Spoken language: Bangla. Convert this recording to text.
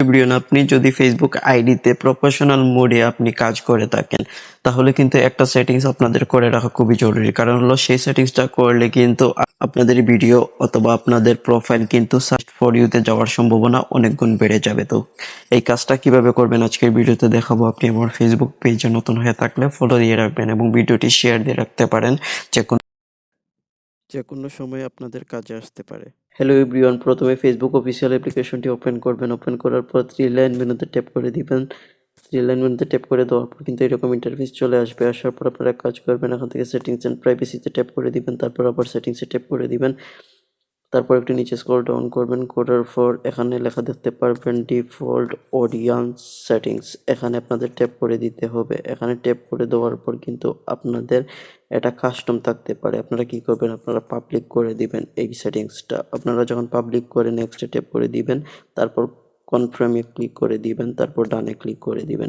এভরিওয়ান, আপনি যদি ফেসবুক আইডিতে প্রফেশনাল মোডে আপনি কাজ করে থাকেন, তাহলে কিন্তু একটা সেটিংস আপনাদের করে রাখা খুবই জরুরি। কারণ হলো সেই সেটিংসটা করলে কিন্তু আপনাদের ভিডিও অথবা আপনাদের প্রোফাইল কিন্তু সার্চ ফর ইউতে যাওয়ার সম্ভাবনা অনেক গুণ বেড়ে যাবে। তো এই কাজটা কিভাবে করবেন আজকের ভিডিওতে দেখাবো। আপনি আমার ফেসবুক পেজে নতুন হয়ে থাকলে ফলো দিয়ে রাখবেন এবং ভিডিওটি শেয়ার দিয়ে রাখতে পারেন, যে কোনো সময় আপনাদের কাজে আসতে পারে। হ্যালো এভরিওয়ান, প্রথমে ফেসবুক অফিসিয়াল অ্যাপ্লিকেশনটি ওপেন করবেন। ওপেন করার পর থ্রি লাইন মেনুতে ট্যাপ করে দিবেন। থ্রি লাইন মেনুতে ট্যাপ করে দেওয়ার পর কিন্তু এরকম ইন্টারফেস চলে আসবে। আসার পর আপনারা কাজ করবেন, এখান থেকে সেটিংস অ্যান্ড প্রাইভেসিতে ট্যাপ করে দিবেন। তারপর আবার সেটিংসে ট্যাপ করে দিবেন। তারপর একটু নিচে স্ক্রল ডাউন করবেন, করার পর এখানে লেখা দেখতে পারবেন ডিফল্ট অডিয়েন্স সেটিংস। এখানে আপনাদের ট্যাপ করে দিতে হবে। এখানে ট্যাপ করে দেওয়ার পর কিন্তু আপনাদের এটা কাস্টম থাকতে পারে। আপনারা কি করবেন, আপনারা পাবলিক করে দিবেন এই সেটিংসটা। আপনারা যখন পাবলিক করে নেক্সটে ট্যাপ করে দিবেন, তারপর কনফার্মে ক্লিক করে দিবেন, তারপর ডানে ক্লিক করে দিবেন।